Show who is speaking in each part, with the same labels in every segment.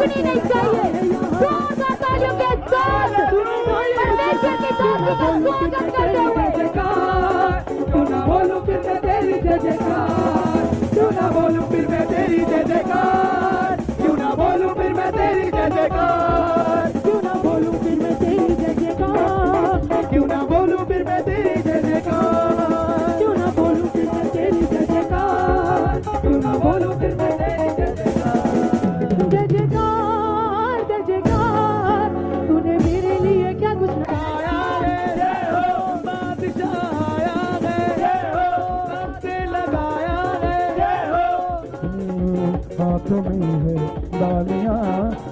Speaker 1: रुकनी नहीं चाहिए। जोरदार तालियों के साथ परमेश्वर की ताकत का स्वागत करते हुए
Speaker 2: क्यों ना बोलूं फिर मैं तेरी जय जयकार, क्यों ना बोलूं फिर मैं तेरी जय जयकार, क्यों ना बोलूं फिर मैं तेरी जय जयकार, क्यों ना बोलूं फिर मैं तेरी जय जयकार, क्यों ना बोलूं फिर मैं तेरी जय जयकार, क्यों ना बोलूं फिर मैं तेरी जय जयकार, क्यों ना बोलूं फिर मैं तेरी जय जयकार। जय जयकार जय जयकार, तूने मेरे लिए क्या कुछ लगाया है, जय हो बादशाह आया है, जय हो सबसे लगाया है, जय हो हाथों में है डालियां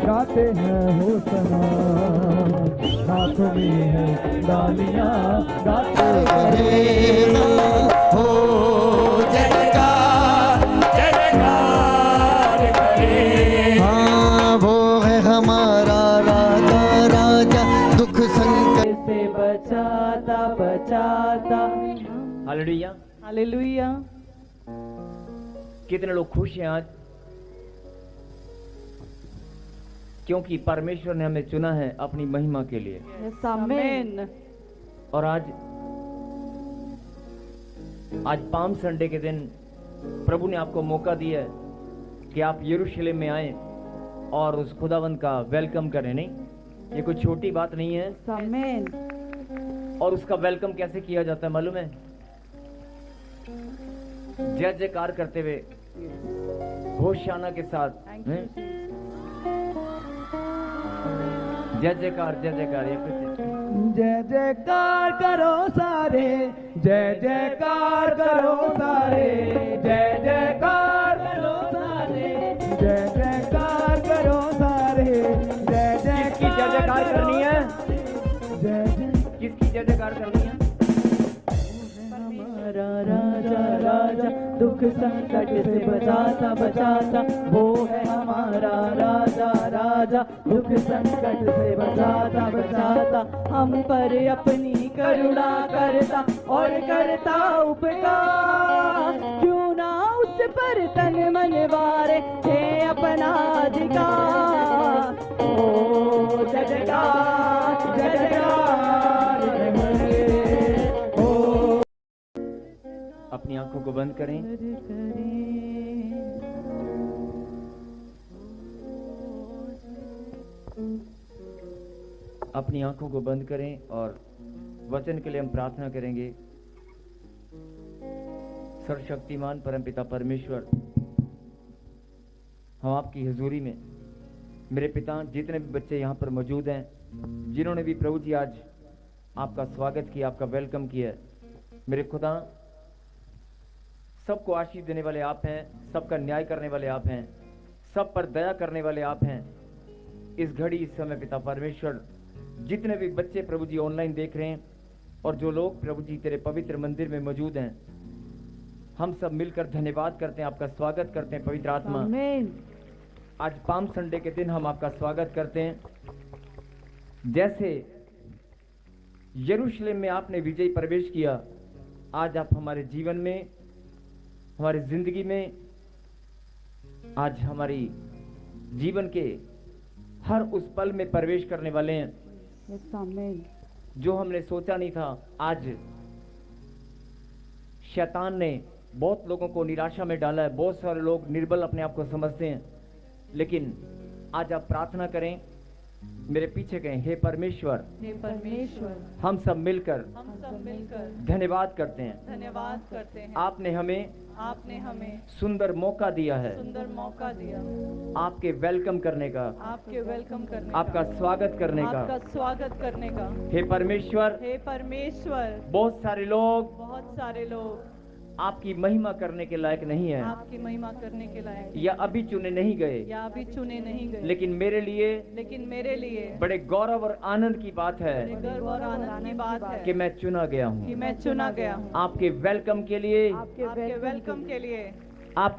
Speaker 2: गाते हैं हो सना, हाथों में है डालियां गाते हैं हो जय जयकार करे। हाँ वो है हमारा राजा, राजा दुख संकट से बचाता बचाता।
Speaker 3: हालेलुया।
Speaker 2: हालेलुया।
Speaker 3: कितने लोग खुश हैं आज, क्योंकि परमेश्वर ने हमें चुना है अपनी महिमा के लिए।
Speaker 2: यस आमीन।
Speaker 3: और आज पाम संडे के दिन प्रभु ने आपको मौका दिया है कि आप यरूशलेम में आए और उस खुदावंद का वेलकम करें। नहीं, ये कोई छोटी बात नहीं है।
Speaker 2: आमीन।
Speaker 3: और उसका वेलकम कैसे किया जाता है मालूम है? जय जयकार करते हुए, होशाना के साथ। जय जयकार जय जयकार, ये कुछ
Speaker 2: जय जयकार करो सारे, जय जयकार करो सारे, जय जयकार करो सारे, जय जयकार करो सारे, जय जय।
Speaker 3: किसकी जय जयकार करनी है?
Speaker 2: जय जय।
Speaker 3: किसकी जय जयकार करनी है?
Speaker 2: हमारा राजा, राजा दुख संकट से बचाता बचाता, वो है हमारा राजा, राजा दुख संकट से बचाता बचाता, हम पर अपनी करुणा करता और करता उपकार, क्यों ना उस पर तन मन वारे है अपना अधिकार। ओ जय जयकार जय जयकार ओ।
Speaker 3: अपनी आंखों को बंद करें। अपनी आंखों को बंद करें और वचन के लिए हम प्रार्थना करेंगे। सर्वशक्तिमान परमपिता परमेश्वर, हम आपकी हुजूरी में मेरे पिता, जितने भी बच्चे यहाँ पर मौजूद हैं, जिन्होंने भी प्रभु जी आज आपका स्वागत किया, आपका वेलकम किया, मेरे खुदा सबको आशीष देने वाले आप हैं, सबका न्याय करने वाले आप हैं, सब पर दया करने वाले आप हैं। इस घड़ी इस समय पिता परमेश्वर, जितने भी बच्चे प्रभु जी ऑनलाइन देख रहे हैं और जो लोग प्रभु जी तेरे पवित्र मंदिर में मौजूद हैं, हम सब मिलकर धन्यवाद करते हैं, आपका स्वागत करते हैं पवित्र आत्मा। आज पाम संडे के दिन हम आपका स्वागत करते हैं। जैसे यरूशलेम में आपने विजयी प्रवेश किया, आज आप हमारे जीवन में, हमारी जिंदगी में, आज हमारी जीवन के हर उस पल में प्रवेश करने वाले हैं। जो हमने सोचा नहीं था, आज शैतान ने बहुत लोगों को निराशा में डाला है। बहुत सारे लोग निर्बल अपने आप को समझते हैं, लेकिन आज आप प्रार्थना करें, मेरे पीछे कहें, हे परमेश्वर,
Speaker 2: हे परमेश्वर,
Speaker 3: हम सब मिलकर धन्यवाद करते हैं।
Speaker 2: धन्यवाद करते हैं।
Speaker 3: आपने हमें सुंदर मौका दिया है,
Speaker 2: सुंदर मौका दिया
Speaker 3: आपके वेलकम करने का,
Speaker 2: आपके वेलकम करने
Speaker 3: आपका स्वागत करने का।
Speaker 2: आपका स्वागत करने का।
Speaker 3: हे परमेश्वर,
Speaker 2: हे परमेश्वर,
Speaker 3: बहुत सारे लोग आपकी महिमा करने के लायक नहीं है,
Speaker 2: आपकी महिमा करने के लायक,
Speaker 3: या अभी चुने नहीं गए, लेकिन मेरे लिए बड़े गौरव और आनंद की बात है
Speaker 2: गर्व और आनंद की बात है
Speaker 3: कि मैं चुना गया हूँ।
Speaker 2: कि मैं चुना गया हूँ।
Speaker 3: आपके वेलकम के लिए,
Speaker 2: आपके वेलकम के लिए,
Speaker 3: आप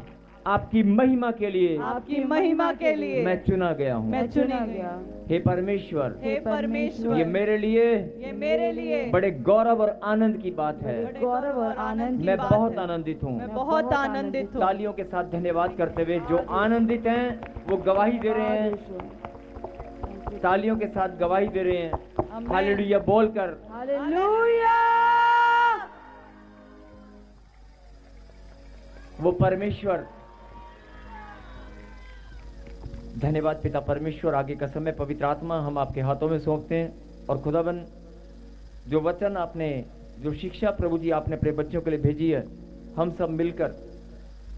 Speaker 3: आपकी महिमा के लिए
Speaker 2: आपकी महिमा के लिए
Speaker 3: मैं चुना गया हूँ।
Speaker 2: मैं चुना गया।
Speaker 3: हे परमेश्वर,
Speaker 2: हे परमेश्वर,
Speaker 3: ये
Speaker 2: ये मेरे लिए
Speaker 3: बड़े गौरव और आनंद की बात है।
Speaker 2: गौरव और आनंद की
Speaker 3: मैं
Speaker 2: बात
Speaker 3: बहुत
Speaker 2: है।
Speaker 3: आनंदित हूँ।
Speaker 2: मैं बहुत आनंदित हूँ।
Speaker 3: तालियों के साथ धन्यवाद करते हुए जो आनंदित हैं वो गवाही दे रहे हैं, तालियों के साथ गवाही दे रहे हैं
Speaker 2: आमीन।
Speaker 3: हालेलुया बोलकर।
Speaker 2: हालेलुया।
Speaker 3: वो परमेश्वर, धन्यवाद पिता परमेश्वर। आगे का समय पवित्र आत्मा हम आपके हाथों में सौंपते हैं और खुदावन जो वचन आपने, जो शिक्षा प्रभु जी आपने अपने बच्चों के लिए भेजी है, हम सब मिलकर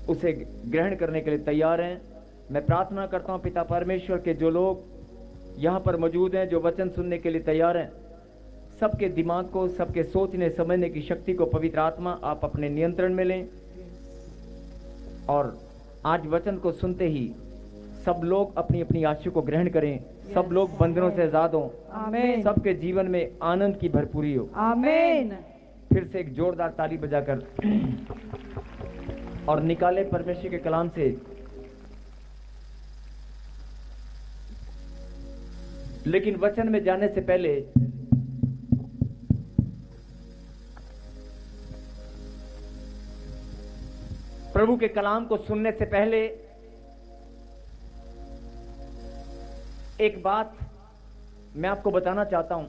Speaker 3: उसे ग्रहण करने के लिए तैयार हैं। मैं प्रार्थना करता हूं पिता परमेश्वर के जो लोग यहाँ पर मौजूद हैं, जो वचन सुनने के लिए तैयार हैं, सबके दिमाग को, सबके सोचने समझने की शक्ति को पवित्र आत्मा आप अपने नियंत्रण में लें और आज वचन को सुनते ही सब लोग अपनी अपनी आशीष को ग्रहण करें। सब लोग बंधनों से आजाद हों।
Speaker 2: आमीन।
Speaker 3: सबके जीवन में आनंद की भरपूरी हो।
Speaker 2: आमीन।
Speaker 3: फिर से एक जोरदार ताली बजाकर और निकाले परमेश्वर के कलाम से लेकिन वचन में जाने से पहले प्रभु के कलाम को सुनने से पहले एक बात मैं आपको बताना चाहता हूं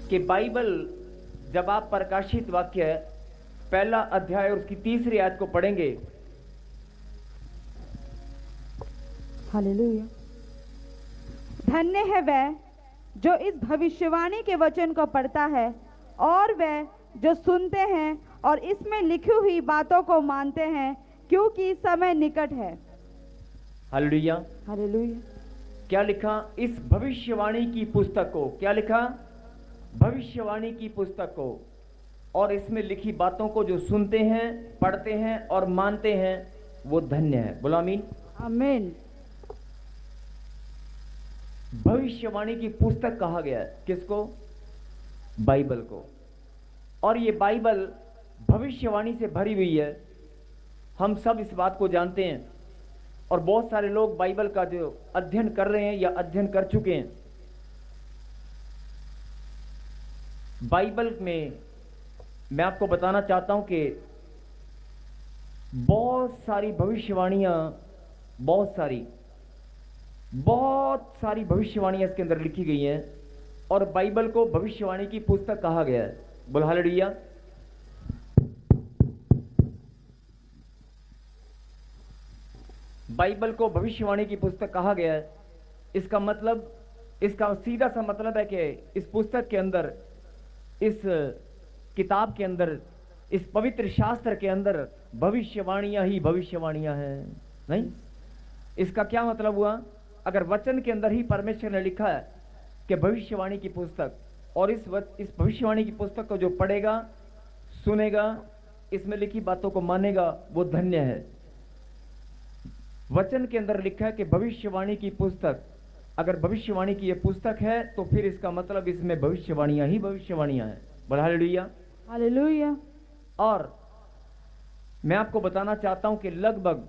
Speaker 3: कि बाइबल जब आप प्रकाशित वाक्य पहला अध्याय और उसकी 3री आयत को पढ़ेंगे,
Speaker 1: हालेलुया। धन्य है वह जो इस भविष्यवाणी के वचन को पढ़ता है और वह जो सुनते हैं और इसमें लिखी हुई बातों को मानते हैं, क्योंकि समय निकट है।
Speaker 3: हालेलुया।
Speaker 1: हालेलुया।
Speaker 3: क्या लिखा? इस भविष्यवाणी की पुस्तक को, क्या लिखा? भविष्यवाणी की पुस्तक को और इसमें लिखी बातों को जो सुनते हैं, पढ़ते हैं और मानते हैं, वो धन्य है। बोलो आमीन।
Speaker 1: आमीन।
Speaker 3: भविष्यवाणी की पुस्तक कहा गया है किसको? बाइबल को। और ये बाइबल भविष्यवाणी से भरी हुई है। हम सब इस बात को जानते हैं और बहुत सारे लोग बाइबल का जो अध्ययन कर रहे हैं या अध्ययन कर चुके हैं। बाइबल में मैं आपको बताना चाहता हूं कि बहुत सारी भविष्यवाणियां, बहुत सारी भविष्यवाणियां इसके अंदर लिखी गई हैं और बाइबल को भविष्यवाणी की पुस्तक कहा गया है। बोल हालेलुया। बाइबल को भविष्यवाणी की पुस्तक कहा गया है। इसका मतलब, इसका सीधा सा मतलब है कि इस पुस्तक के अंदर, इस किताब के अंदर, इस पवित्र शास्त्र के अंदर भविष्यवाणियां ही भविष्यवाणियां हैं। नहीं, इसका क्या मतलब हुआ? अगर वचन के अंदर ही परमेश्वर ने लिखा है कि भविष्यवाणी की पुस्तक, और इस भविष्यवाणी की पुस्तक को जो पढ़ेगा, सुनेगा, इसमें लिखी बातों को मानेगा, वो धन्य है। वचन के अंदर लिखा है कि भविष्यवाणी की पुस्तक, अगर भविष्यवाणी की यह पुस्तक है तो फिर इसका मतलब इसमें भविष्यवाणियां ही भविष्यवाणियां हैं। बोल हालेलुया।
Speaker 1: हालेलुया।
Speaker 3: और मैं आपको बताना चाहता हूं कि लगभग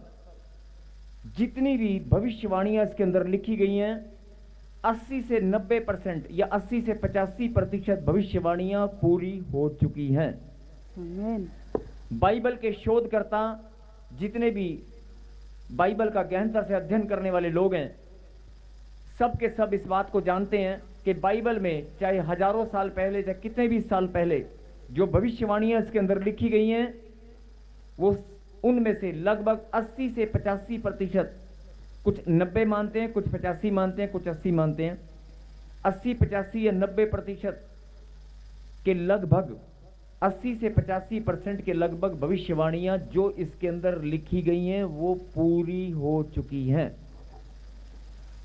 Speaker 3: जितनी भी भविष्यवाणियां इसके अंदर लिखी गई हैं, 80 से 90% या 80 से 85% भविष्यवाणियां पूरी हो चुकी हैं।
Speaker 1: आमीन।
Speaker 3: बाइबल के शोधकर्ता, जितने भी बाइबल का गहनता से अध्ययन करने वाले लोग हैं, सब के सब इस बात को जानते हैं कि बाइबल में चाहे हजारों साल पहले, चाहे कितने भी साल पहले जो भविष्यवाणियां इसके अंदर लिखी गई हैं, वो उनमें से लगभग 80 से 85%, कुछ 90 मानते हैं, कुछ 85 मानते हैं, कुछ 80 मानते हैं, 80, 85 या 90% के लगभग, 80 से 85% के लगभग भविष्यवाणियां जो इसके अंदर लिखी गई हैं वो पूरी हो चुकी हैं।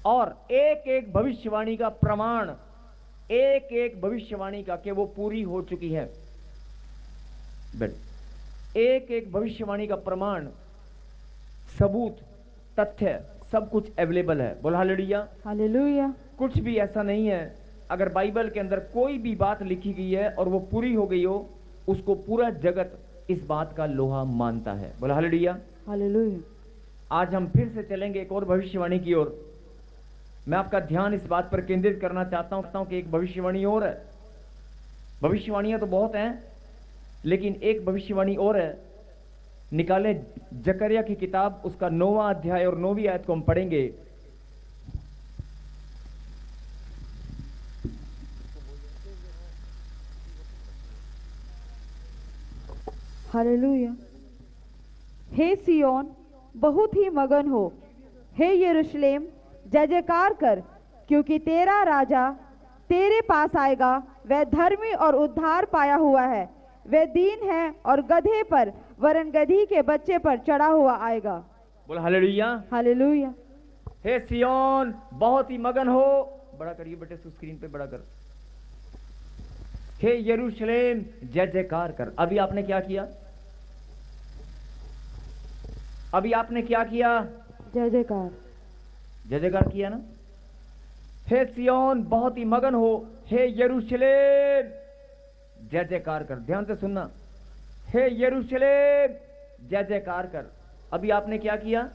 Speaker 3: और एक एक भविष्यवाणी का प्रमाण, एक एक भविष्यवाणी का कि वो पूरी हो चुकी है, एक एक भविष्यवाणी का प्रमाण, सबूत, तथ्य, सब कुछ अवेलेबल है। बोल हालेलुया।
Speaker 1: हालेलुया।
Speaker 3: कुछ भी ऐसा नहीं है, अगर बाइबल के अंदर कोई भी बात लिखी गई है और वो पूरी हो गई हो, उसको पूरा जगत इस बात का लोहा मानता है। बोला हालेलुया।
Speaker 1: हालेलुया।
Speaker 3: आज हम फिर से चलेंगे एक और भविष्यवाणी की ओर। मैं आपका ध्यान इस बात पर केंद्रित करना चाहता हूं कि एक भविष्यवाणी और है। भविष्यवाणियां तो बहुत हैं, लेकिन एक भविष्यवाणी और है। निकाले जकरिया की किताब, उसका 9वां अध्याय और 9वीं आयत को हम पढ़ेंगे।
Speaker 1: हालेलुया। हे सियोन, बहुत ही मगन हो। हे यरूशलेम, जय जयकार कर, क्योंकि तेरा राजा तेरे पास आएगा। वह धर्मी और उद्धार पाया हुआ है। वह दीन है और गधे पर, वरन गधी के बच्चे पर चढ़ा हुआ आएगा।
Speaker 3: बोला हालेलुया।
Speaker 1: हालेलुया।
Speaker 3: हे सियोन, बहुत ही मगन हो। बड़ा करिए बेटे, स्क्रीन पे बड़ा कर। हे यरूशलेम, जय जयकार कर। अभी आपने क्या किया? अभी आपने क्या किया?
Speaker 1: जय जयकार।
Speaker 3: जय जयकार किया ना। हे सियोन, बहुत ही मगन हो। हे यरूशलेम, जय जयकार कर। ध्यान से सुनना। हे यरूशलेम, जय जयकार कर। अभी आपने क्या किया?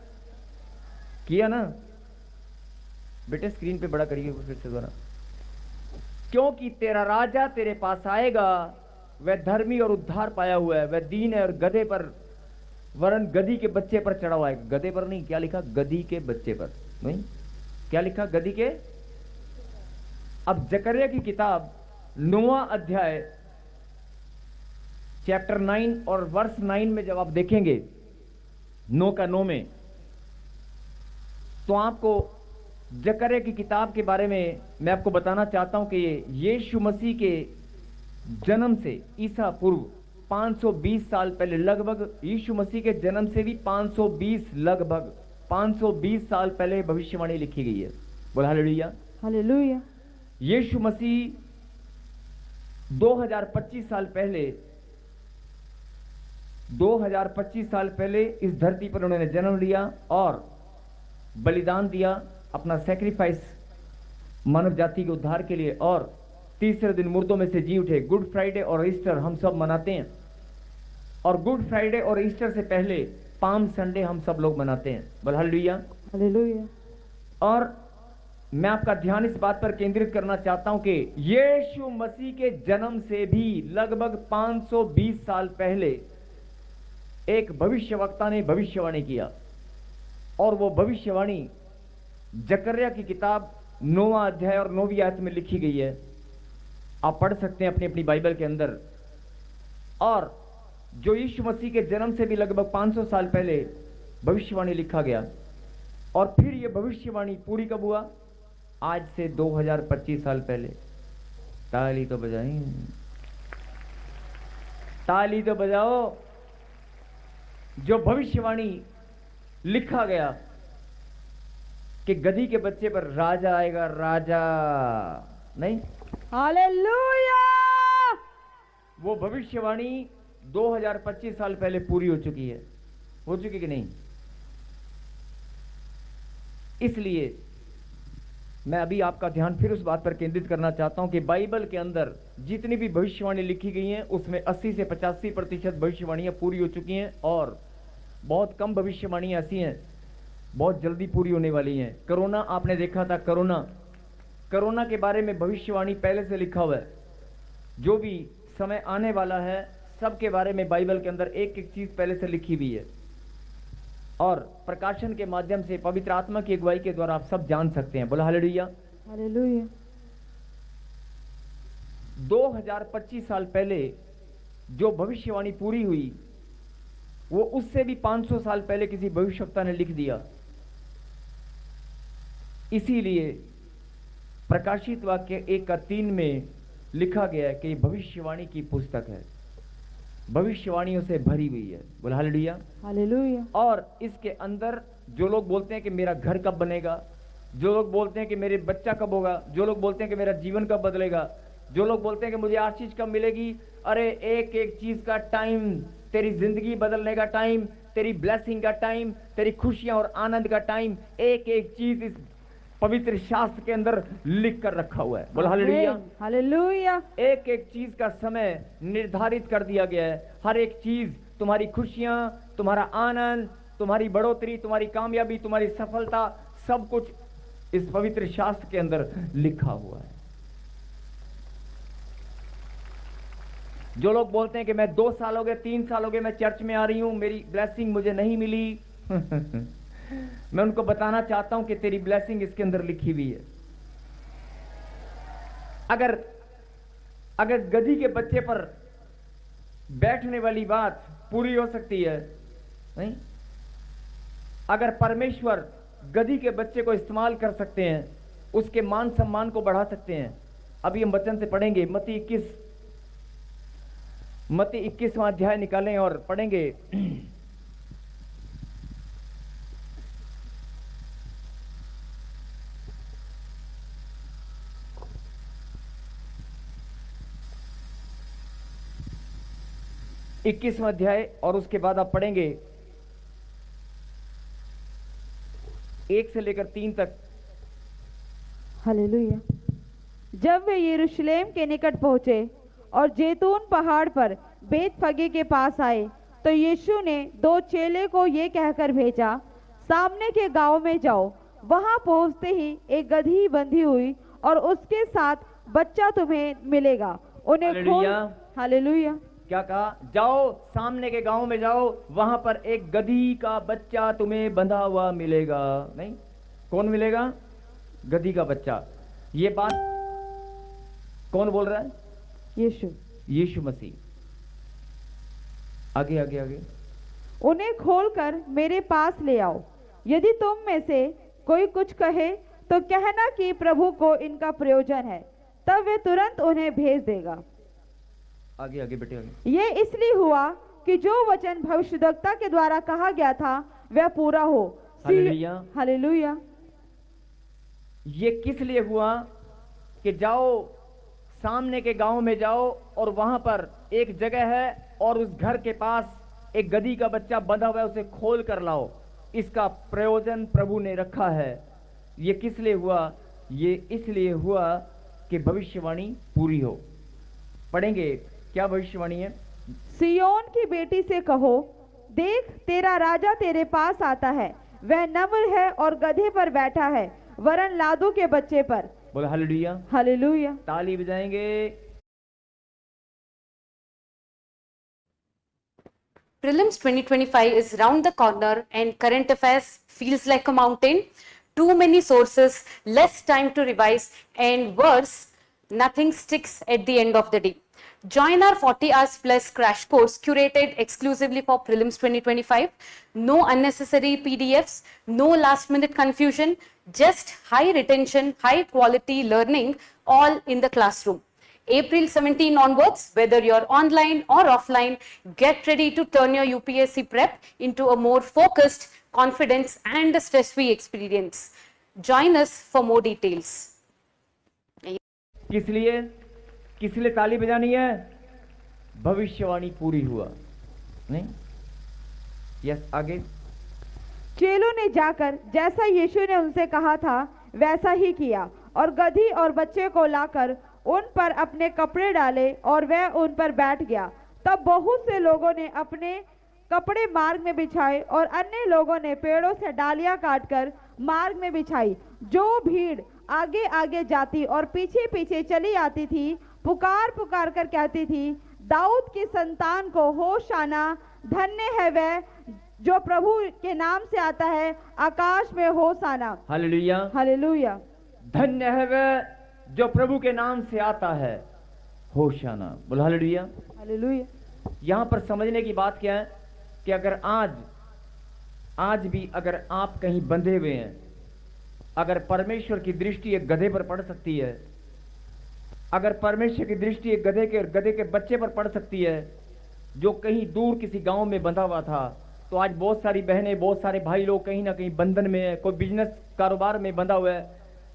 Speaker 3: किया ना बेटे, स्क्रीन पे बड़ा करिए फिर से दोबारा। क्योंकि तेरा राजा तेरे पास आएगा। वह धर्मी और उद्धार पाया हुआ है। वह दीन है और गधे पर, वरन गधी के बच्चे पर चढ़ा हुआ है। गधे पर नहीं, क्या लिखा? गधी के बच्चे पर नहीं, क्या लिखा? गधी के। अब जकरिया की किताब 9वां अध्याय चैप्टर 9 और वर्स 9 में जब आप देखेंगे, 9 का 9 में, तो आपको जकरिया की किताब के बारे में मैं आपको बताना चाहता हूं कि यीशु मसीह के जन्म से ईसा पूर्व 520 साल पहले, लगभग यीशु मसीह के जन्म से भी 520 साल पहले भविष्यवाणी लिखी गई है। बोला हालेलुया।
Speaker 1: हालेलुया।
Speaker 3: यीशु मसीह 2025 साल पहले इस धरती पर उन्होंने जन्म लिया और बलिदान दिया, अपना सैक्रिफाइस मानव जाति के उद्धार के लिए, और तीसरे दिन मुर्दों में से जी उठे। गुड फ्राइडे और ईस्टर हम सब मनाते हैं, और गुड फ्राइडे और ईस्टर से पहले पाम संडे हम सब लोग मनाते हैं। बोल हालेलुया।
Speaker 1: हालेलुया।
Speaker 3: और मैं आपका ध्यान इस बात पर केंद्रित करना चाहता हूं कि यीशु मसीह के जन्म से भी लगभग 520 साल पहले एक भविष्यवक्ता ने भविष्यवाणी किया, और वो भविष्यवाणी जकरिया की किताब 9वां अध्याय और 9वीं आयत में लिखी गई है। आप पढ़ सकते हैं अपनी अपनी बाइबल के अंदर। और जो यीशु मसीह के जन्म से भी लगभग 500 साल पहले भविष्यवाणी लिखा गया, और फिर ये भविष्यवाणी पूरी कब हुआ? आज से 2025 साल पहले। ताली तो बजाई, ताली तो बजाओ। जो भविष्यवाणी लिखा गया कि गधी के बच्चे पर राजा आएगा, राजा नहीं,
Speaker 1: हालेलुया।
Speaker 3: वो भविष्यवाणी 2025 साल पहले पूरी हो चुकी है। हो चुकी कि नहीं? इसलिए मैं अभी आपका ध्यान फिर उस बात पर केंद्रित करना चाहता हूं कि बाइबल के अंदर जितनी भी भविष्यवाणी लिखी गई हैं उसमें 80 से 85% भविष्यवाणियां पूरी हो चुकी हैं, और बहुत कम भविष्यवाणियां ऐसी हैं बहुत जल्दी पूरी होने वाली हैं। कोरोना आपने देखा था, कोरोना के बारे में भविष्यवाणी पहले से लिखा हुआ है। जो भी समय आने वाला है सबके बारे में बाइबल के अंदर एक एक चीज पहले से लिखी हुई है, और प्रकाशन के माध्यम से पवित्र आत्मा की अगुवाई के द्वारा आप सब जान सकते हैं। बोला हालेलुया।
Speaker 1: हालेलुया।
Speaker 3: 2025 साल पहले जो भविष्यवाणी पूरी हुई वो उससे भी 500 साल पहले किसी भविष्यवक्ता ने लिख दिया। इसीलिए प्रकाशित वाक्य 1:3 में लिखा गया है कि भविष्यवाणी की पुस्तक है, भविष्यवाणियों से भरी हुई है। बोला हालेलुया।
Speaker 1: हालेलुया।
Speaker 3: और इसके अंदर जो लोग बोलते हैं कि मेरा घर कब बनेगा, जो लोग बोलते हैं कि मेरे बच्चा कब होगा, जो लोग बोलते हैं कि मेरा जीवन कब बदलेगा, जो लोग बोलते हैं कि मुझे आशीष कब मिलेगी, अरे एक एक चीज का टाइम, तेरी जिंदगी बदलने का टाइम, तेरी ब्लेसिंग का टाइम, तेरी खुशियां और आनंद का टाइम, एक एक चीज इस पवित्र शास्त्र के अंदर लिख कर रखा हुआ है। बोल हालेलुया।
Speaker 1: हालेलुया।
Speaker 3: एक एक चीज का समय निर्धारित कर दिया गया है। हर एक चीज, तुम्हारी खुशियां, तुम्हारा आनंद, तुम्हारी बढ़ोतरी, तुम्हारी कामयाबी, तुम्हारी सफलता, सब कुछ इस पवित्र शास्त्र के अंदर लिखा हुआ है। जो लोग बोलते हैं कि मैं 2 साल हो गए, 3 साल हो गए मैं चर्च में आ रही हूं, मेरी ब्लेसिंग मुझे नहीं मिली, मैं उनको बताना चाहता हूं कि तेरी ब्लेसिंग इसके अंदर लिखी हुई है। अगर गधी के बच्चे पर बैठने वाली बात पूरी हो सकती है, नहीं? अगर परमेश्वर गधी के बच्चे को इस्तेमाल कर सकते हैं, उसके मान सम्मान को बढ़ा सकते हैं। अभी हम वचन से पढ़ेंगे, मत्ती 21वां अध्याय निकालें और पढ़ेंगे। इक्कीसवां अध्याय और उसके बाद आप पढ़ेंगे 1 से लेकर 3 तक।
Speaker 1: हालेलुया। जब वे यरूशलेम के निकट पहुंचे और जैतून पहाड़ पर बेतफगे के पास आए, तो यीशु ने 2 चेले को ये कहकर भेजा, सामने के गांव में जाओ। वहां पहुंचते ही एक गधी बंधी हुई और उसके साथ बच्चा तुम्हें मिलेगा, उन्हें खोल।
Speaker 3: हालेलुया।
Speaker 1: हालेलुया।
Speaker 3: क्या कहा? जाओ, सामने के गांव में जाओ, वहां पर एक गधी का बच्चा तुम्हें बंधा हुआ मिलेगा। नहीं, कौन मिलेगा? गधी का बच्चा। ये बात कौन बोल रहा है? यीशु मसीह। आगे आगे आगे।
Speaker 1: उन्हें खोलकर मेरे पास ले आओ। यदि तुम में से कोई कुछ कहे तो कहना कि प्रभु को इनका प्रयोजन है, तब वे तुरंत उन्हें भेज देगा।
Speaker 3: आगे आगे बेटे आगे।
Speaker 1: ये इसलिए हुआ कि जो वचन भविष्यद्वक्ता के द्वारा कहा गया था वह पूरा हो।
Speaker 3: हालेलुया।
Speaker 1: हालेलुया।
Speaker 3: ये किस लिए हुआ कि जाओ, सामने के गांव में जाओ और वहां पर एक जगह है और उस घर के पास एक गधी का बच्चा बंधा हुआ है, उसे खोल कर लाओ। इसका प्रयोजन प्रभु ने रखा है। ये किस लिए हुआ? ये इसलिए हुआ कि भविष्यवाणी पूरी हो। पढ़ेंगे, क्या भविष्यवाणी है?
Speaker 1: सियोन की बेटी से कहो, देख तेरा राजा तेरे पास आता है, वह नम्र है और गधे पर बैठा है, वरन लादू के बच्चे पर।
Speaker 3: बोलो हालेलुया।
Speaker 1: हालेलुया।
Speaker 3: ताली बजाएंगे।
Speaker 4: Prelims 2025 is round the corner and current affairs feels like a mountain. Too many sources, less time to revise, and worse, nothing sticks at the end of the day. Join our 40 hours plus crash course curated exclusively for Prelims 2025. No unnecessary PDFs, no last minute confusion, just high retention, high quality learning all in the classroom. April 17 onwards, whether you're online or offline, get ready to turn your UPSC prep into a more focused, confident and stress-free experience. Join us for more details.
Speaker 3: किस लिए ताली बजानी है? भविष्यवाणी पूरी हुआ। नहीं? Yes, आगे।
Speaker 1: चेलों ने जाकर जैसा यीशु ने उनसे कहा था वैसा ही किया और गधी और बच्चे को लाकर उन पर अपने कपड़े डाले और वह उन पर बैठ गया। तब बहुत से लोगों ने अपने कपड़े मार्ग में बिछाए और अन्य लोगों ने पेड़ों से डालियां काटकर मार्ग में बिछाई। जो भीड़ आगे आगे जाती और पीछे पीछे चली आती थी, पुकार पुकार कर कहती थी, दाऊद की संतान को होशाना, धन्य है वह जो प्रभु के नाम से आता है, आकाश में होशाना।
Speaker 3: हालेलुया।
Speaker 1: हालेलुया।
Speaker 3: धन्य है वह जो प्रभु के नाम से आता है, होशाना। बोलो हालेलुया।
Speaker 1: हालेलुया।
Speaker 3: यहां पर समझने की बात क्या है कि अगर आज भी अगर आप कहीं बंधे हुए हैं, अगर परमेश्वर की दृष्टि एक गधे पर पड़ सकती है, अगर परमेश्वर की दृष्टि एक गधे के बच्चे पर पड़ सकती है जो कहीं दूर किसी गांव में बंधा हुआ था, तो आज बहुत सारी बहनें, बहुत सारे भाई लोग कहीं ना कहीं बंधन में है। कोई बिजनेस कारोबार में बंधा हुआ है,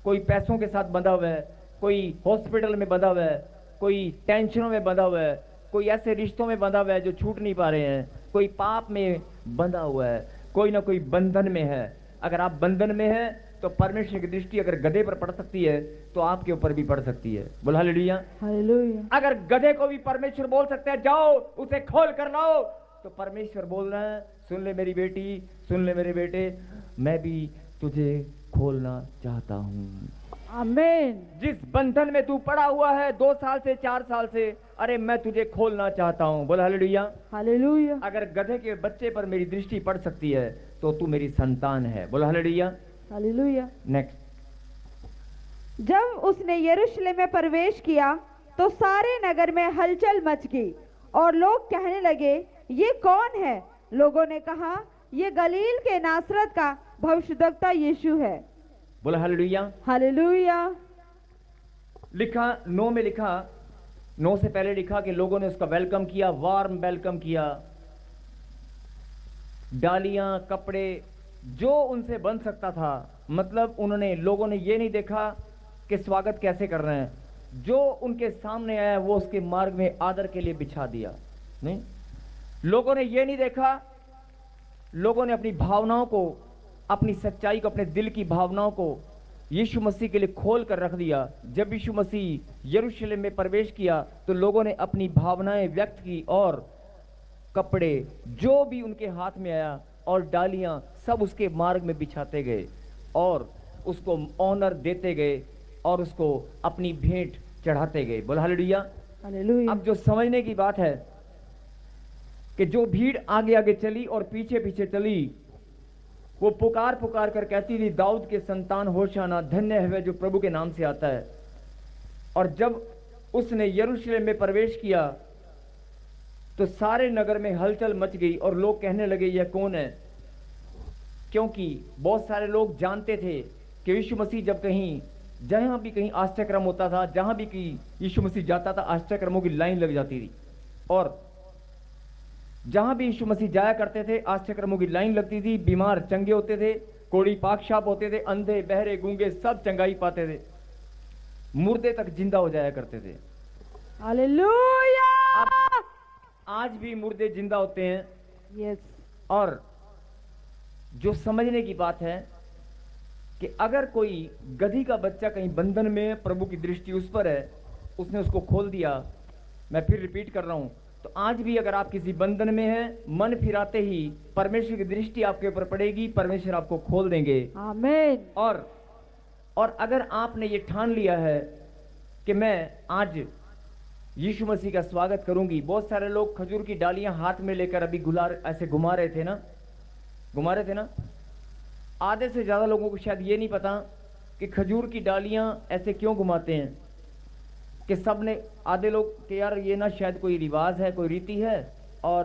Speaker 3: कोई पैसों के साथ बंधा हुआ है, कोई हॉस्पिटल में बंधा हुआ है, कोई टेंशनों में बंधा हुआ है, कोई ऐसे रिश्तों में बंधा हुआ है जो छूट नहीं पा रहे हैं, कोई पाप में बंधा हुआ है, कोई ना कोई बंधन में है। अगर आप बंधन में हैं तो परमेश्वर की दृष्टि अगर गधे पर पड़ सकती है तो आपके ऊपर भी पड़ सकती है। बोल हालेलुया।
Speaker 1: हालेलुया।
Speaker 3: अगर गधे को भी परमेश्वर बोल सकते हैं जाओ उसे खोल कर लाओ, तो परमेश्वर बोल रहे हैं सुन ले मेरी बेटी, सुन ले मेरे बेटे, मैं भी तुझे खोलना चाहता हूं।
Speaker 1: आमीन।
Speaker 3: जिस बंधन में तू पड़ा हुआ है 2 साल से 4 साल से, अरे मैं तुझे खोलना चाहता हूं। बोल हालेलुया।
Speaker 1: हालेलुया।
Speaker 3: अगर गधे के बच्चे पर मेरी दृष्टि पड़ सकती है तो तू मेरी संतान है। बोल हालेलुया।
Speaker 1: हालेलुया।
Speaker 3: नेक्स्ट।
Speaker 1: जब उसने यरूशलेम में प्रवेश किया तो सारे नगर में हलचल मच गई और लोग कहने लगे ये कौन है। लोगों ने कहा ये गलील के नासरत का भविष्यद्वक्ता यीशु है।
Speaker 3: बोला हालेलुया।
Speaker 1: हालेलुया।
Speaker 3: लिखा 9 में लिखा, 9 से पहले लिखा कि लोगों ने उसका वेलकम किया, वार्म वेलकम किया। डालियां, कपड़े जो उनसे बन सकता था, मतलब लोगों ने ये नहीं देखा कि स्वागत कैसे कर रहे हैं, जो उनके सामने आया वो उसके मार्ग में आदर के लिए बिछा दिया। नहीं, लोगों ने ये नहीं देखा, लोगों ने अपनी भावनाओं को, अपनी सच्चाई को, अपने दिल की भावनाओं को यीशु मसीह के लिए खोल कर रख दिया। जब यीशु मसीह यरूशलेम में प्रवेश किया तो लोगों ने अपनी भावनाएं व्यक्त की और कपड़े जो भी उनके हाथ में आया और डालियां सब उसके मार्ग में बिछाते गए और उसको ऑनर देते गए और उसको अपनी भेंट चढ़ाते गए। बोल हालेलुया।
Speaker 1: हालेलुया।
Speaker 3: अब जो समझने की बात है कि जो भीड़ आगे आगे चली और पीछे पीछे चली, वो पुकार पुकार कर कहती थी दाऊद के संतान होशाना, धन्य है वह जो प्रभु के नाम से आता है। और जब उसने यरूशलेम में प्रवेश किया तो सारे नगर में हलचल मच गई और लोग कहने लगे यह कौन है, क्योंकि बहुत सारे लोग जानते थे कि यीशु मसीह जब कहीं, जहां भी कहीं आश्चर्यक्रम होता था, जहां भी कहीं यीशु मसीह जाता था, आश्चर्यक्रमों की लाइन लग जाती थी। और जहां भी यीशु मसीह जाया करते थे आश्चर्यक्रमों की लाइन लगती थी। बीमार चंगे होते थे, कोढ़ी पाकशाप होते थे, अंधे बहरे गूंगे सब चंगाई पाते थे, मुर्दे तक जिंदा हो जाया करते थे।
Speaker 1: हालेलुया।
Speaker 3: आज भी मुर्दे जिंदा होते हैं।
Speaker 1: यस।
Speaker 3: और जो समझने की बात है कि अगर कोई गधी का बच्चा कहीं बंधन में है, प्रभु की दृष्टि उस पर है, उसने उसको खोल दिया। मैं फिर रिपीट कर रहा हूं, तो आज भी अगर आप किसी बंधन में हैं, मन फिराते ही परमेश्वर की दृष्टि आपके ऊपर पड़ेगी, परमेश्वर आपको खोल देंगे।
Speaker 1: आमीन।
Speaker 3: और अगर आपने ये ठान लिया है कि मैं आज यीशु मसीह का स्वागत करूंगी। बहुत सारे लोग खजूर की डालियां हाथ में लेकर अभी ऐसे घुमा रहे थे ना। आधे से ज्यादा लोगों को शायद ये नहीं पता कि खजूर की डालियां ऐसे क्यों घुमाते हैं, कि सब ने, आधे लोग कि यार ये ना शायद कोई रिवाज है, कोई रीति है और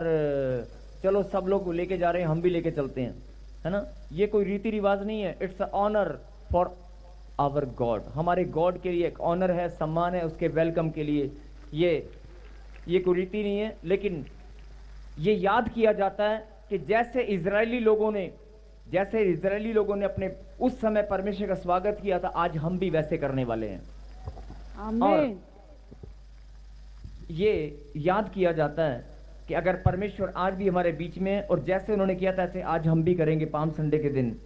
Speaker 3: चलो सब लोग लेके जा रहे हैं, हम भी लेके चलते हैं, है ना। ये कोई रीति रिवाज नहीं है, it's a honour for our god. हमारे गॉड के लिए एक ऑनर है, सम्मान है उसके वेलकम के लिए। ये कोई रीति नहीं है, लेकिन ये याद किया जाता है कि जैसे इजरायली लोगों ने अपने उस समय परमेश्वर का स्वागत किया था, आज हम भी वैसे करने वाले हैं।
Speaker 1: आमीन।
Speaker 3: ये याद किया जाता है कि अगर परमेश्वर आज भी हमारे बीच में है और जैसे उन्होंने किया था ऐसे आज हम भी करेंगे पाम संडे के दिन।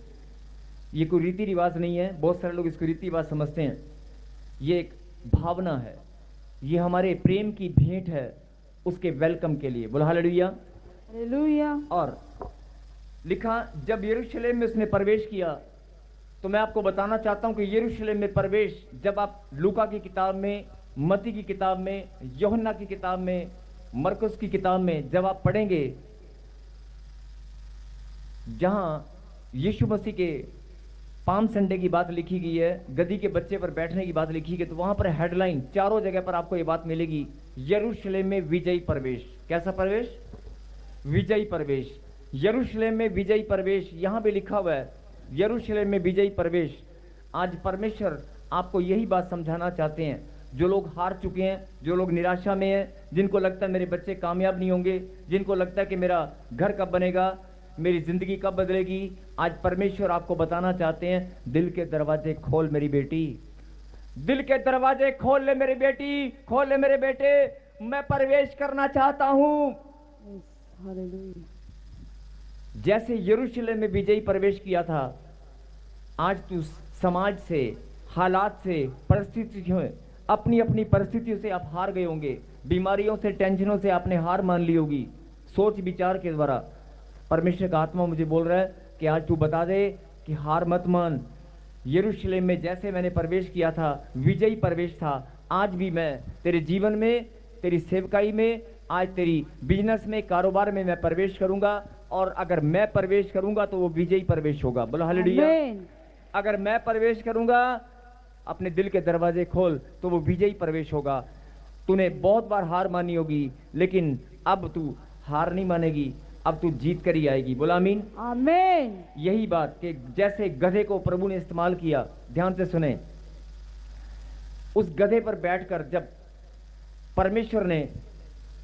Speaker 3: ये कोई रीति रिवाज नहीं है, बहुत सारे लोग इसको रीति रिवाज समझते हैं। ये एक भावना है, ये हमारे प्रेम की भेंट है उसके वेलकम के लिए। बोला हालेलुया।
Speaker 1: हालेलुया।
Speaker 3: और लिखा जब यरूशलेम में उसने प्रवेश किया, तो मैं आपको बताना चाहता हूं कि यरूशलेम में प्रवेश, जब आप लूका की किताब में, मत्ती की किताब में, यूहन्ना की किताब में, मरकुस की किताब में जब आप पढ़ेंगे, जहां यीशु मसीह के पाम संडे की बात लिखी गई है, गधी के बच्चे पर बैठने की बात लिखी गई, तो वहां पर हेडलाइन चारों जगह पर आपको ये बात मिलेगी, यरूशलेम में विजयी प्रवेश। कैसा प्रवेश? विजयी प्रवेश। यरूशलेम में विजयी प्रवेश, यहां भी लिखा हुआ है यरूशलेम में विजयी प्रवेश। आज परमेश्वर आपको यही बात समझाना चाहते हैं। जो लोग हार चुके हैं, जो लोग निराशा में हैं, जिनको लगता है मेरे बच्चे कामयाब नहीं होंगे, जिनको लगता है कि मेरा घर कब बनेगा, मेरी जिंदगी कब बदलेगी, आज परमेश्वर आपको बताना चाहते हैं, दिल के दरवाजे खोल मेरी बेटी, दिल के दरवाजे खोल ले मेरी बेटी, खोल ले मेरे बेटे, मैं प्रवेश करना चाहता हूं।
Speaker 1: हालेलुया।
Speaker 3: जैसे यरूशलेम में विजयी प्रवेश किया था, आज तू समाज से, हालात से, परिस्थितियों, अपनी अपनी परिस्थितियों से आप हार गए होंगे, बीमारियों से, टेंशनों से आपने हार मान ली होगी। सोच विचार के द्वारा परमेश्वर का आत्मा मुझे बोल रहा है कि आज तू बता दे कि हार मत मान। यरूशलेम में जैसे मैंने प्रवेश किया था, विजयी प्रवेश था, आज भी मैं तेरे जीवन में, तेरी सेवकाई में, आज तेरी बिजनेस में, कारोबार में मैं प्रवेश करूंगा। और अगर मैं प्रवेश करूंगा तो वो विजयी प्रवेश होगा। बोलो हालेलुया।
Speaker 1: आमीन।
Speaker 3: अगर मैं प्रवेश करूंगा, अपने दिल के दरवाजे खोल, तो वो विजयी प्रवेश होगा। तूने बहुत बार हार मानी होगी, लेकिन अब तू हार नहीं मानेगी, अब तू जीत कर ही आएगी। बोला आमीन।
Speaker 1: आमीन।
Speaker 3: यही बात कि जैसे गधे को प्रभु ने इस्तेमाल किया, ध्यान से सुने। उस गधे पर बैठकर जब परमेश्वर ने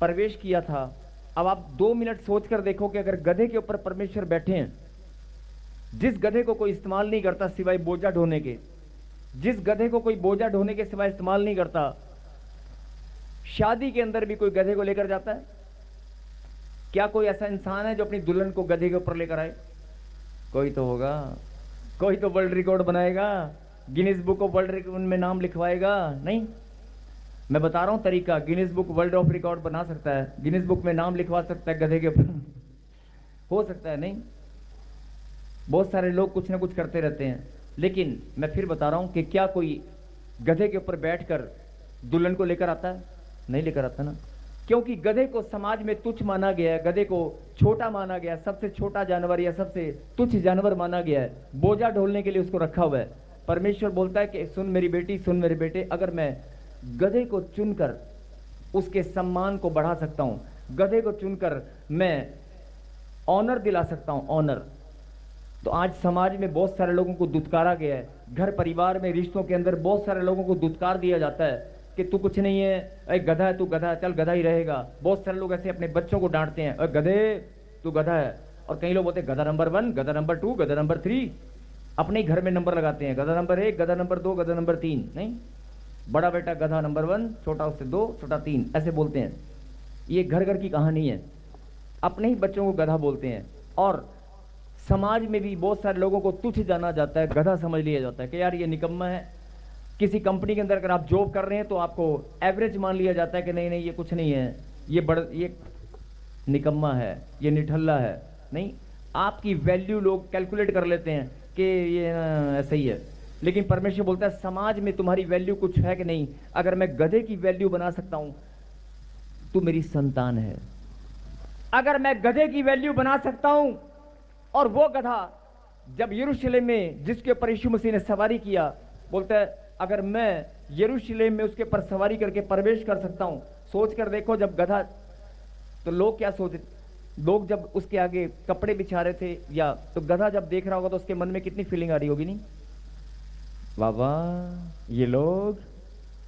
Speaker 3: प्रवेश किया था, अब आप 2 मिनट सोचकर देखो कि अगर गधे के ऊपर परमेश्वर बैठे हैं, जिस गधे को कोई इस्तेमाल नहीं करता सिवाय बोझा ढोने के, जिस गधे को कोई बोझा ढोने के सिवाय इस्तेमाल नहीं करता, शादी के अंदर भी कोई गधे को लेकर जाता है? क्या कोई ऐसा इंसान है जो अपनी दुल्हन को गधे के ऊपर लेकर आए? कोई तो होगा, कोई तो वर्ल्ड रिकॉर्ड बनाएगा, Guinness book of world record में नाम लिखवाएगा। नहीं, मैं बता रहा हूं तरीका, Guinness book world of record बना सकता है, गिनीज बुक में नाम लिखवा सकता है गधे के ऊपर हो सकता है। नहीं, बहुत सारे लोग कुछ ना कुछ करते रहते हैं, लेकिन मैं फिर बता रहा हूं कि क्या कोई गधे के ऊपर बैठकर दुल्हन को लेकर आता है? नहीं लेकर आता ना, क्योंकि गधे को समाज में तुच्छ माना गया है, गधे को छोटा माना गया है, सबसे छोटा जानवर या सबसे तुच्छ जानवर माना गया है, बोझा ढोलने के लिए उसको रखा हुआ है। परमेश्वर बोलता है कि सुन मेरी बेटी, सुन मेरे बेटे, अगर मैं गधे को चुनकर उसके सम्मान को बढ़ा सकता हूं, गधे को चुनकर मैं ऑनर दिला सकता हूं, ऑनर, तो आज समाज में बहुत सारे लोगों को दुत्कारा गया है, घर परिवार में, रिश्तों के अंदर बहुत सारे लोगों को दुत्कार दिया जाता है कि तू कुछ नहीं है, अरे गधा है, तू गधा है, चल गधा ही रहेगा। बहुत सारे लोग ऐसे अपने बच्चों को डांटते हैं, अरे गधे, तू गधा है। और कई लोग बोलते हैं गधा नंबर 1, गधा नंबर 2, गधा नंबर 3, अपने ही घर में नंबर लगाते हैं, गधा नंबर 1, गधा नंबर 2, गधा नंबर 3। नहीं, बड़ा बेटा गधा नंबर 1, छोटा उससे 2, छोटा 3, ऐसे बोलते हैं। ये घर घर की कहानी है, अपने ही बच्चों को गधा बोलते हैं। और समाज में भी बहुत सारे लोगों को तुच्छ जाना जाता है, गधा समझ लिया जाता है कि यार ये निकम्मा है। किसी कंपनी के अंदर अगर आप जॉब कर रहे हैं तो आपको एवरेज मान लिया जाता है कि नहीं नहीं ये कुछ नहीं है, ये निकम्मा है, ये निठल्ला है। नहीं, आपकी वैल्यू लोग कैलकुलेट कर लेते हैं कि ये ऐसा ही है। लेकिन परमेश्वर बोलता है समाज में तुम्हारी वैल्यू कुछ है कि नहीं? अगर मैं गधे की वैल्यू बना सकता हूं, तू मेरी संतान है। अगर मैं गधे की वैल्यू बना सकता हूं, और वो गधा जब यरूशलेम में जिसके ऊपर यीशु मसीह ने सवारी किया, बोलता है अगर मैं यरूशलेम में उसके ऊपर सवारी करके प्रवेश कर सकता हूं, सोच कर देखो जब गधा, तो लोग क्या सोचते, लोग जब उसके आगे कपड़े बिछा रहे थे या तो गधा जब देख रहा होगा तो उसके मन में कितनी फीलिंग आ रही होगी? नहीं, वाह वाह ये लोग,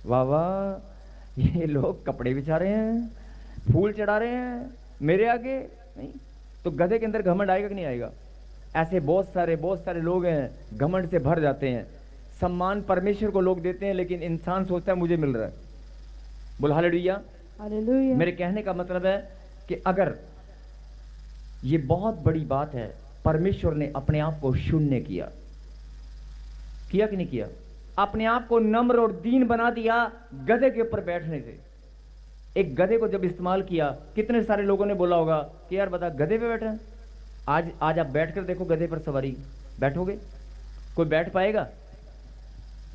Speaker 3: वाह वाह ये लोग कपड़े बिछा रहे हैं, फूल चढ़ा रहे हैं मेरे आगे। नहीं, तो गधे के अंदर घमंड आएगा कि नहीं आएगा? ऐसे बहुत सारे लोग हैं, घमंड से भर जाते हैं। सम्मान परमेश्वर को लोग देते हैं, लेकिन इंसान सोचता है मुझे मिल रहा है। बोल हालेलुया।
Speaker 1: हालेलुया।
Speaker 3: मेरे कहने का मतलब है कि अगर ये बहुत बड़ी बात है, परमेश्वर ने अपने आप को शून्य किया कि नहीं किया? अपने आप को नम्र और दीन बना दिया गधे के ऊपर बैठने से। एक गधे को जब इस्तेमाल किया, कितने सारे लोगों ने बोला होगा कि यार बता गधे पे बैठे हैं। आज आप बैठकर देखो गधे पर सवारी, बैठोगे? कोई बैठ पाएगा?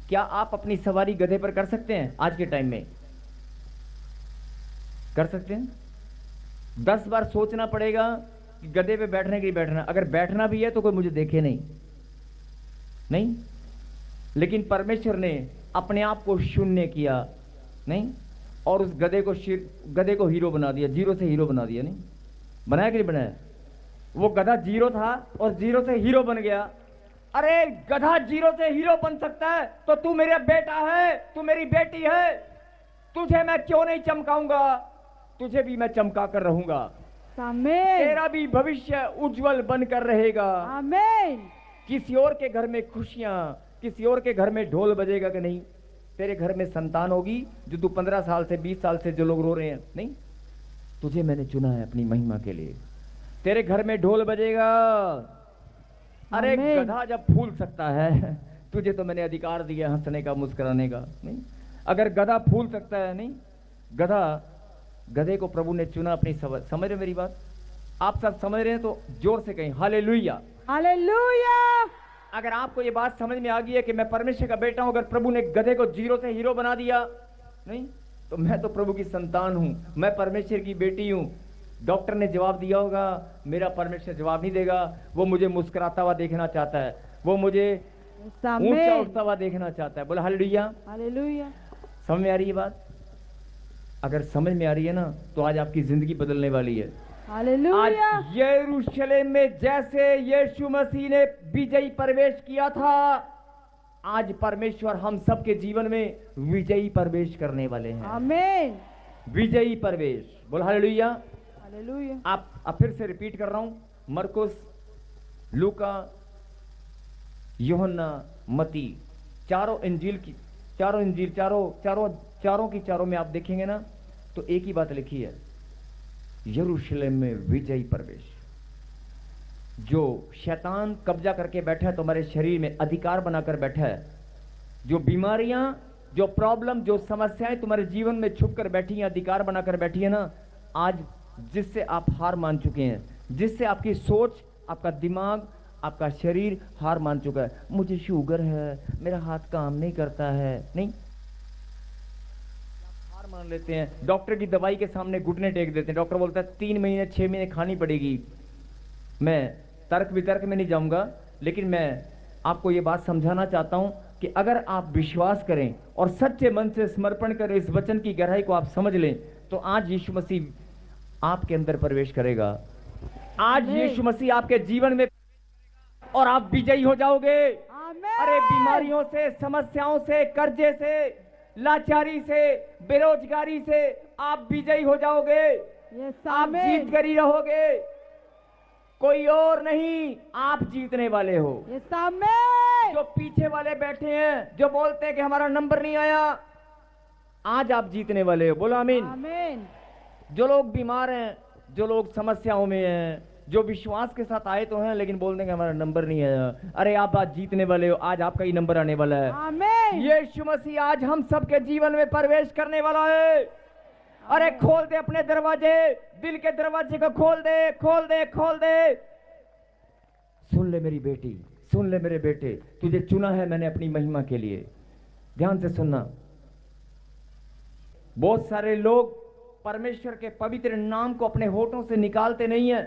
Speaker 3: क्या आप अपनी सवारी गधे पर कर सकते हैं? आज के टाइम में कर सकते हैं? 10 बार सोचना पड़ेगा कि गधे पे बैठने के लिए बैठना, अगर बैठना भी है तो कोई मुझे देखे नहीं। लेकिन परमेश्वर ने अपने आप को शून्य किया, नहीं, और उस गधे को हीरो बना दिया, जीरो से हीरो बना दिया। नहीं बनाया कि नहीं बनाया? वो गधा जीरो था और जीरो से हीरो बन गया। अरे गधा जीरो से हीरो बन सकता है तो तू मेरा बेटा है, तू मेरी बेटी है, तुझे मैं क्यों नहीं चमकाऊंगा? तुझे भी मैं चमका कर रहूंगा।
Speaker 1: आमीन।
Speaker 3: तेरा भी भविष्य उज्जवल बनकर रहेगा।
Speaker 1: आमीन।
Speaker 3: किसी और के घर में खुशियां, किसी और के घर में ढोल बजेगा कि नहीं? तेरे घर में संतान होगी जो तू 15 साल से 20 साल से जो लोग रो रहे हैं, नहीं, तुझे मैंने चुना है अपनी महिमा के लिए। तेरे घर में ढोल बजेगा, अरे
Speaker 1: आमीन।
Speaker 3: गधा जब फूल सकता है, तुझे तो मैंने अधिकार दिया हंसने का, मुस्कुराने का, नहीं? अगर गधा फूल सकता है, नहीं? गधे को प्रभु ने चुना अपनी समझ रहे मेरी बात? आप सब समझ रहे हैं तो जोर से कहें हालेलुया।
Speaker 1: हालेलुया।
Speaker 3: अगर आपको ये बात समझ में आ गई है कि मैं परमेश्वर का बेटा हूं, अगर प्रभु ने गधे को जीरो से हीरो बना दिया, नहीं, तो मैं तो प्रभु की संतान हूं, मैं परमेश्वर की बेटी हूं। डॉक्टर ने जवाब दिया होगा, मेरा परमेश्वर जवाब नहीं देगा। वो मुझे मुस्कुराता हुआ देखना चाहता है, वो मुझे ऊंचा उठता हुआ देखना चाहता है। बोला हालेलुया।
Speaker 1: हालेलुया।
Speaker 3: समझ में आ रही है बात? अगर समझ में आ रही है ना, तो आज आपकी जिंदगी बदलने वाली है।
Speaker 1: हालेलुया।
Speaker 3: आज यरूशलेम में जैसे यीशु मसीह ने विजयी प्रवेश किया था, आज परमेश्वर हम सबके जीवन में विजयी प्रवेश करने वाले हैं।
Speaker 1: आमीन।
Speaker 3: विजयी प्रवेश। बोल हालेलुया।
Speaker 1: हालेलुया।
Speaker 3: आप फिर से रिपीट कर रहा हूं, मरकुस, लूका, यूहन्ना, मती, चारों इंजील चारों की में आप देखेंगे ना, तो एक ही बात लिखी है, यरूशलेम में विजयी प्रवेश। जो शैतान कब्जा करके बैठा है तुम्हारे शरीर में, अधिकार बनाकर बैठा है, जो बीमारियां, जो प्रॉब्लम, जो समस्याएं तुम्हारे जीवन में छुप कर बैठी हैं, अधिकार बनाकर बैठी है ना, आज जिससे आप हार मान चुके हैं, जिससे आपकी सोच, आपका दिमाग, आपका शरीर हार मान चुका है। मुझे शुगर है, मेरा हाथ काम नहीं करता है, नहीं, हार मान लेते हैं, डॉक्टर की दवाई के सामने घुटने टेक देते हैं। डॉक्टर बोलता है 3 महीने 6 महीने खानी पड़ेगी। मैं तर्क वितर्क में नहीं जाऊंगा, लेकिन मैं आपको यह बात समझाना चाहता हूं कि अगर आप विश्वास करें और सच्चे मन से समर्पण करें, इस वचन की गहराई को आप समझ लें, तो आज यीशु मसीह आपके अंदर प्रवेश करेगा। आज यीशु मसीह आपके जीवन में और आप विजयी हो जाओगे। अरे बीमारियों से, समस्याओं से, कर्जे से, लाचारी से, बेरोजगारी से आप विजयी हो जाओगे। आप जीत कर ही रहोगे, कोई और नहीं, आप जीतने वाले हो। जो पीछे वाले बैठे हैं, जो बोलते हैं कि हमारा नंबर नहीं आया, आज आप जीतने वाले हो। बोलो आमीन।
Speaker 1: आमीन।
Speaker 3: जो लोग बीमार हैं, जो लोग समस्याओं में हैं, जो विश्वास के साथ आए तो हैं लेकिन बोलते हैं कि हमारा नंबर नहीं आया, अरे आप आज जीतने वाले हो, आज आपका ही नंबर आने वाला है।
Speaker 1: आमीन।
Speaker 3: यीशु मसीह आज हम सबके जीवन में प्रवेश करने वाला है। अरे खोल दे अपने दरवाजे, दिल के दरवाजे को खोल दे, खोल दे, खोल दे। सुन ले मेरी बेटी, सुन ले मेरे बेटे, तुझे चुना है मैंने अपनी महिमा के लिए। ध्यान से सुनना। बहुत सारे लोग परमेश्वर के पवित्र नाम को अपने होठों से निकालते नहीं है,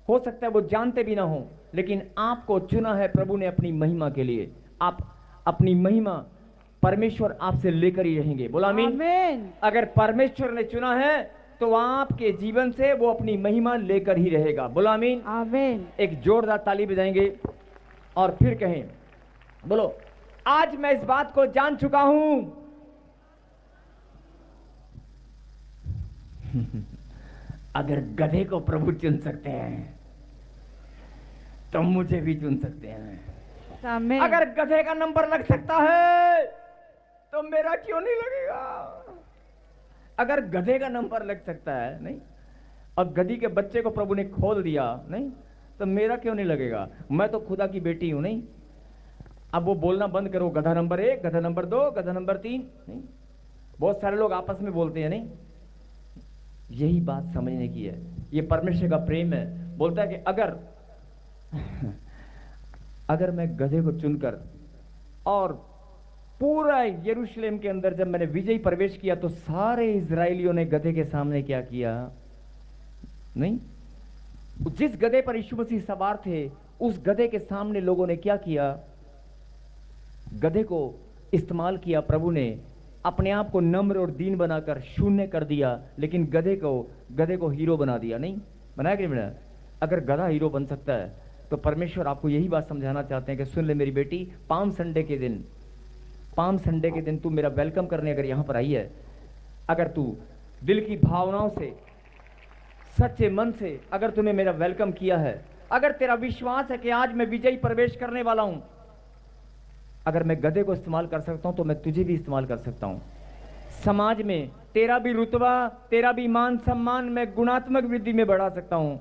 Speaker 3: हो सकता है वो जानते भी ना हो, लेकिन आपको चुना है प्रभु ने अपनी महिमा के लिए। आप अपनी महिमा परमेश्वर आपसे लेकर ही रहेंगे। बोला आमीन।
Speaker 1: आमीन।
Speaker 3: अगर परमेश्वर ने चुना है तो आपके जीवन से वो अपनी महिमा लेकर ही रहेगा। बोला आमीन।
Speaker 1: आमीन।
Speaker 3: एक जोरदार ताली बजाएंगे और फिर कहें, बोलो, आज मैं इस बात को जान चुका हूं। अगर गधे को प्रभु चुन सकते हैं तो मुझे भी चुन सकते हैं।
Speaker 1: आमीन।
Speaker 3: अगर गधे का नंबर लग सकता है तो मेरा क्यों नहीं लगेगा? अगर गधे का नंबर लग सकता है, नहीं, और गधी के बच्चे को प्रभु ने खोल दिया, नहीं, तो मेरा क्यों नहीं लगेगा? मैं तो खुदा की बेटी हूं, नहीं। अब वो बोलना बंद करो, गधा नंबर 1, गधा नंबर 2, गधा नंबर 3, नहीं। बहुत सारे लोग आपस में बोलते हैं, नहीं। यही बात समझने की है, ये परमेश्वर का प्रेम है। बोलता है कि अगर मैं गधे को चुनकर और पूरा यरूशलेम के अंदर जब मैंने विजयी प्रवेश किया, तो सारे इजराइलियों ने गधे के सामने क्या किया? नहीं, जिस गधे पर यीशु मसीह सवार थे, उस गधे के सामने लोगों ने क्या किया? गधे को इस्तेमाल किया प्रभु ने, अपने आप को नम्र और दीन बनाकर शून्य कर दिया, लेकिन गधे को हीरो बना दिया। नहीं बनाया कि नहीं बनाया? अगर गधा हीरो बन सकता है तो परमेश्वर आपको यही बात समझाना चाहते हैं कि सुन ले मेरी बेटी, पाम संडे के दिन तू मेरा वेलकम करने अगर यहां पर आई है, अगर तू दिल की भावनाओं से, सच्चे मन से अगर तूने मेरा वेलकम किया है, अगर तेरा विश्वास है कि आज मैं विजयी प्रवेश करने वाला हूं, अगर मैं गधे को इस्तेमाल कर सकता हूं तो मैं तुझे भी इस्तेमाल कर सकता हूं। समाज में तेरा भी रुतबा, तेरा भी मान सम्मान मैं गुणात्मक वृद्धि में बढ़ा सकता हूं।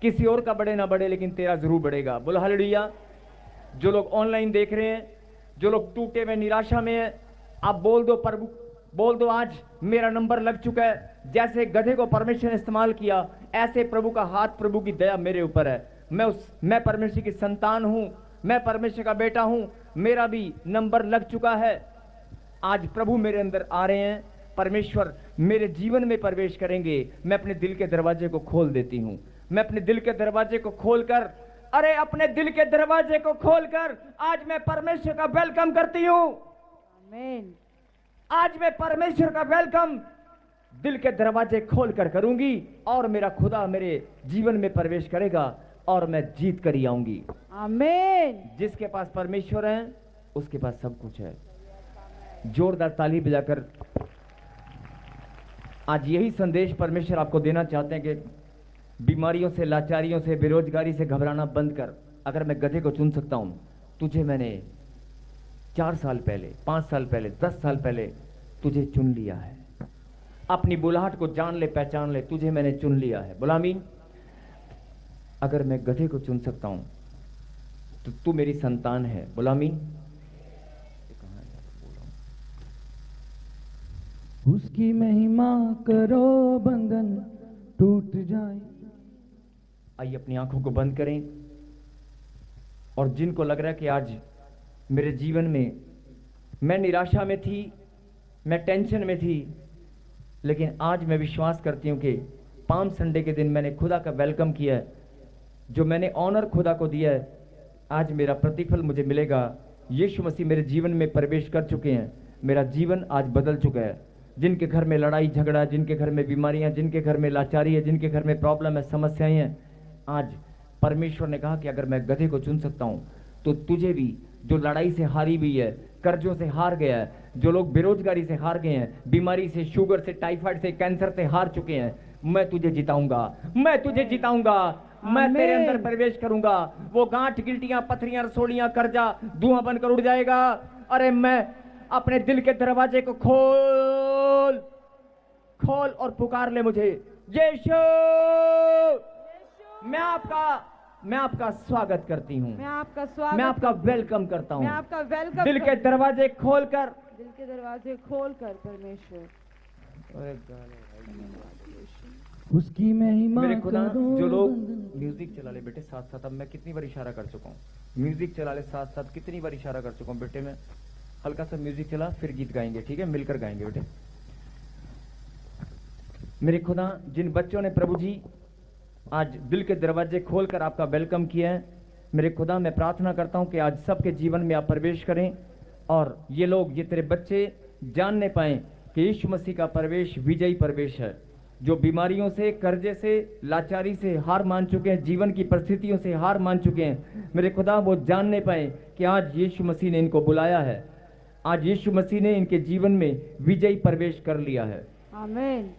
Speaker 3: किसी और का बढ़े ना बढ़े, लेकिन तेरा जरूर बढ़ेगा। बोलो हालेलुया। जो लोग ऑनलाइन देख रहे हैं, जो लोग टूटे हुए निराशा में हैं, आप बोल दो प्रभु, बोल दो आज मेरा नंबर लग चुका है। जैसे गधे को परमेश्वर ने इस्तेमाल किया, ऐसे प्रभु का हाथ, प्रभु की दया मेरे ऊपर है। मैं परमेश्वर की संतान हूं, मैं परमेश्वर का बेटा हूं, मेरा भी नंबर लग चुका है। आज प्रभु मेरे अंदर आ रहे हैं, परमेश्वर मेरे जीवन में प्रवेश करेंगे। मैं अपने दिल के दरवाजे को खोल देती हूं। मैं अपने दिल के दरवाजे को खोलकर, अरे अपने दिल के दरवाजे को खोलकर आज मैं परमेश्वर का वेलकम करती हूं।
Speaker 1: आमीन।
Speaker 3: आज मैं परमेश्वर का वेलकम दिल के दरवाजे खोलकर करूंगी और मेरा खुदा मेरे जीवन में प्रवेश करेगा और मैं जीत कर ही आऊंगी।
Speaker 1: आमीन।
Speaker 3: जिसके पास परमेश्वर है उसके पास सब कुछ है। जोरदार ताली बजाकर आज यही संदेश परमेश्वर आपको देना चाहते हैं कि बीमारियों से, लाचारियों से, बेरोजगारी से घबराना बंद कर। अगर मैं गधे को चुन सकता हूं, तुझे मैंने 4 साल पहले, 5 साल पहले, 10 साल पहले तुझे चुन लिया है। अपनी बुलाहट को जान ले, पहचान ले, तुझे मैंने चुन लिया है। बोला आमीन। अगर मैं गधे को चुन सकता हूं तो तू मेरी संतान है। बोला आमीन।
Speaker 2: उसकी महिमा करो, बंधन टूट जाए।
Speaker 3: आइए अपनी आंखों को बंद करें। और जिनको लग रहा है कि आज मेरे जीवन में मैं निराशा में थी, मैं टेंशन में थी, लेकिन आज मैं विश्वास करती हूं कि पाम संडे के दिन मैंने खुदा का वेलकम किया है। जो मैंने ऑनर खुदा को दिया है, आज मेरा प्रतिफल मुझे मिलेगा। यीशु मसीह मेरे जीवन में प्रवेश कर चुके हैं। मेरा जीवन आज बदल चुका है। जिनके घर में लड़ाई झगड़ा, जिनके घर में बीमारियां, जिनके घर में लाचारी है, जिनके घर में प्रॉब्लम है, समस्याएं हैं, आज परमेश्वर ने कहा कि अगर मैं गधे को चुन सकता हूं तो तुझे भी, जो लड़ाई से हारी हुई है, कर्जों से हार गया है, जो लोग बेरोजगारी से हार गए हैं, बीमारी से, शुगर से, टाइफाइड से, कैंसर से हार चुके हैं, मैं तुझे जिताऊंगा। मैं तुझे जिताऊंगा। मैं तेरे अंदर प्रवेश करूंगा। वो गांठ, गिल्टियां, पथरियां, रसोड़ियां, कर्जा धुआं बनकर उड़ जाएगा। अरे मैं अपने दिल के दरवाजे को खोल खोल और पुकार ले मुझे। यीशु, मैं आपका स्वागत करती हूँ।
Speaker 1: मैं आपका स्वागत,
Speaker 3: मैं आपका वेलकम करता हूँ।
Speaker 1: मैं आपका वेलकम
Speaker 3: दिल के दरवाजे खोलकर,
Speaker 1: दिल के दरवाजे खोलकर परमेश्वर।
Speaker 2: उसकी महिमा
Speaker 3: मेरे खुदा,
Speaker 2: करो।
Speaker 3: जो लोग म्यूजिक चला ले बेटे साथ साथ, अब मैं कितनी बार इशारा कर चुका हूँ। म्यूजिक चला ले साथ साथ, कितनी बार इशारा कर चुका हूँ बेटे। मैं हल्का सा म्यूजिक चला, फिर गीत गाएंगे, ठीक है? मिलकर गाएंगे बेटे। मेरे खुदा, जिन बच्चों ने प्रभु जी आज दिल के दरवाजे खोलकर आपका वेलकम किया है, मेरे खुदा मैं प्रार्थना करता हूं कि आज सबके जीवन में आप प्रवेश करें और ये लोग, ये तेरे बच्चे जान पाएं कि यीशु मसीह का प्रवेश विजयी प्रवेश है। जो बीमारियों से, कर्जे से, लाचारी से हार मान चुके हैं, जीवन की परिस्थितियों से हार मान चुके हैं, मेरे खुदा वो जानने पाए कि आज यीशु मसीह ने इनको बुलाया है। आज यीशु मसीह ने इनके जीवन में विजयी प्रवेश कर लिया है।
Speaker 1: आमीन।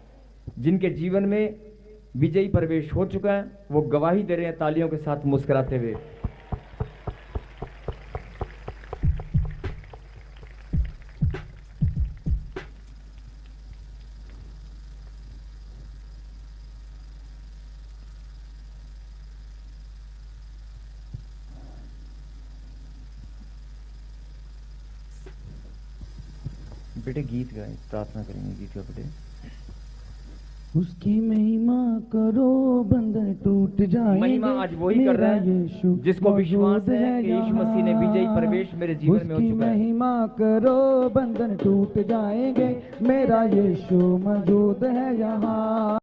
Speaker 3: जिनके जीवन में विजयी प्रवेश हो चुका है, वो गवाही दे रहे हैं तालियों के साथ मुस्कुराते हुए। बेटे गीत गाए, प्रार्थना करेंगे, गीत का बेटे।
Speaker 2: उसकी महिमा करो, बंधन टूट जाए।
Speaker 3: महिमा आज वही कर रहा है जिसको विश्वास है कि यीशु मसीह ने विजयी प्रवेश मेरे जीवन में हो चुका है।
Speaker 2: महिमा करो, बंधन टूट जाएंगे, मेरा यीशु मौजूद है यहाँ।